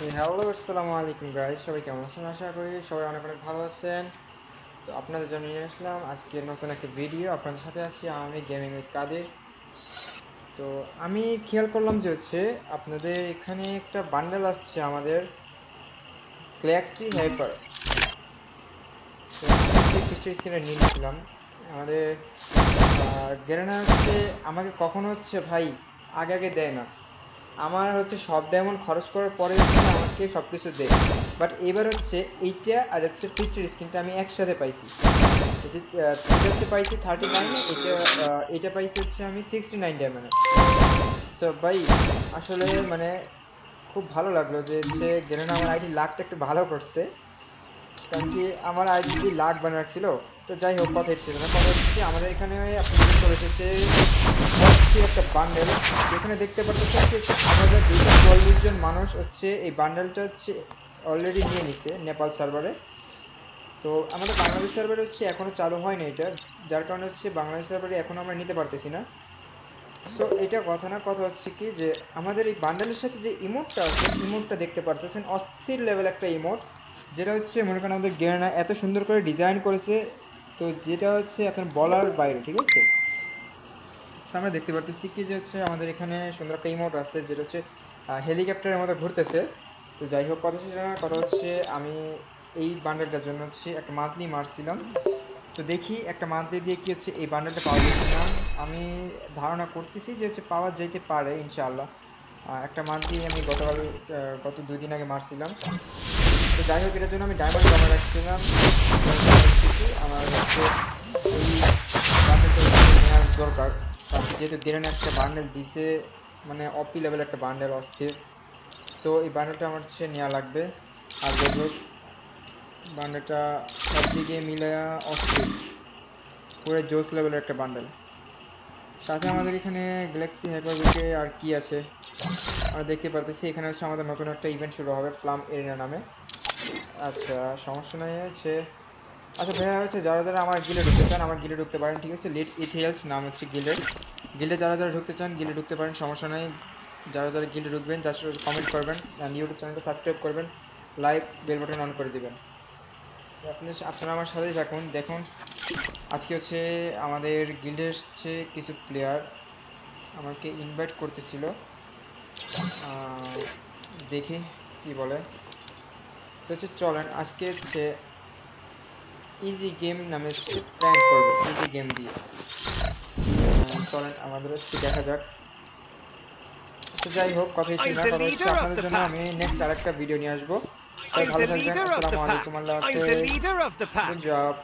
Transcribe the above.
Hello, আসসালামু আলাইকুম guys, সবাই কেমন আছেন? আশা করি সবাই অনেক অনেক ভালো আছেন। তো আপনাদের জন্য নিয়ে আসলাম আজকে নতুন একটা ভিডিও। আপনাদের সাথে আছি আমি, গেমিং উইথ কাদের। তো আমি খেয়াল করলাম যে আপনাদের এখানে একটা বান্ডেল আসছে আমাদের, গ্যালাক্সি হাইপার। সো আমি যে ফিচার স্ক্রিনে নিয়ে নিয়েছিলাম আমাদের গেরেনা আমাকে কখনো ভাই আগে আগে দেয় না। আমার সব ডায়মন্ড খরচ করার পরে আমাকে সব কিছু দেয়। বাট এবার এইটা আর ফিস্টের স্কিনটা আমি একসাথে পাইছি। এটা পাইছি 39, এটা পাইছি আমি 69 ডায়মন্ডে। সো ভাই আসলে মানে খুব ভালো লাগলো যে গেরেনা আমার আইডি লাকটা একটু ভালো করছে, কারণ কি আমার আইডি লাখ বানিয়ে রাখছিল। তো যাই হোক, কথা ছিল না, কথা আমাদের এখানে আপনাদের চলে এসেছে একটা বান্ডেল, যেখানে দেখতে পাচ্ছেন যে 8240 জন মানুষ এই বান্ডেলটা অলরেডি নিয়ে নিছে নেপাল সার্ভারে। তো আমাদের বাংলাদেশ সার্ভারে এখনও চালু হয়নি এটা, যার কারণে বাংলাদেশ সার্ভারে এখনও আমরা নিতে পারতেছি না। সো এটা কথা না, কথা কি যে আমাদের এই বান্ডেলের সাথে যে ইমোটটা আছে, ইমোটটা দেখতে পারতেছেন অস্থির লেভেল একটা ইমোট, যেটা মনে করেন আমাদের গেরানা এত সুন্দর করে ডিজাইন করেছে। তো যেটা আপনার বলার বাইরে, ঠিক আছে। তো আমরা দেখতে পারতেছি কি যে আমাদের এখানে সুন্দর একটা ইমোট আছে, যেটা হেলিকপ্টারের মতো ঘুরতেছে। তো যাই হোক, কথা সেটা না, কথা আমি এই বান্ডেলটার জন্য একটা মান্থলি মারছিলাম। তো দেখি একটা মান্থলি দিয়ে কি এই বান্ডেলটা পাওয়া যাচ্ছে না। আমি ধারণা করতেছি যে পাওয়া যেতে পারে ইনশাআল্লাহ। একটা মান্থলি আমি গত 2 দিন আগে মারছিলাম। তো যাই হোক, এটার জন্য আমি ডায়মন্ড জমা রাখছিলাম। আমার এই বান্ডেলটা নেওয়ার দরকার, কারণ যেহেতু দিনের একটা বান্ডেল দিছে, মানে অপি লেভেল একটা বান্ডেল অস্থির। সো এই বান্ডেলটা আমার নেওয়া লাগবে। আর যাই হোক, বান্ডেলটা সব দিকে মিলে অস্থির, পুরো জোস লেভেলের একটা বান্ডেল। সাথে আমাদের এখানে গ্যালাক্সি হাইপারবিকে আর কি আছে আমরা দেখতে পারতেছি। এখানে আমাদের নতুন একটা ইভেন্ট শুরু হবে ফ্লাম এরিনা নামে। আচ্ছা, সমস্যা নেই আচ্ছা ভাইয়া, যারা যারা আমার গিলে ঢুকতে চান আমার গিলে ঢুকতে পারেন, ঠিক আছে। লিড ইথিয়ালস নাম গিল্ডে যারা যারা ঢুকতে চান গিলে ঢুকতে পারেন, সমস্যা নেই। যারা যারা গিলে ঢুকবেন জাস্ট কমেন্ট করবেন, অ্যান্ড ইউটিউব চ্যানেলটা সাবস্ক্রাইব করবেন, লাইক বেল বাটন অন করে দিবেন। আপনারা আমার সাথেই থাকুন। দেখুন আজকে আমাদের গিল্ডের কিছু প্লেয়ার আমাকে ইনভাইট করতেছিল, দেখি কি বলে। তো চলেন আজকে ইজি গেম নামে প্ল্যান করবো, ইজি গেম দিয়ে। চলেন আমাদের দেখা যাক। তো যাই হোক, কথা ছিল না, কথা আপনাদের জন্য আমি নেক্সট আরেকটা ভিডিও নিয়ে আসবো। সবাই ভালো থাকবেন, আসসালামু আলাইকুম, আল্লাহ হাফেজ, গুড জব।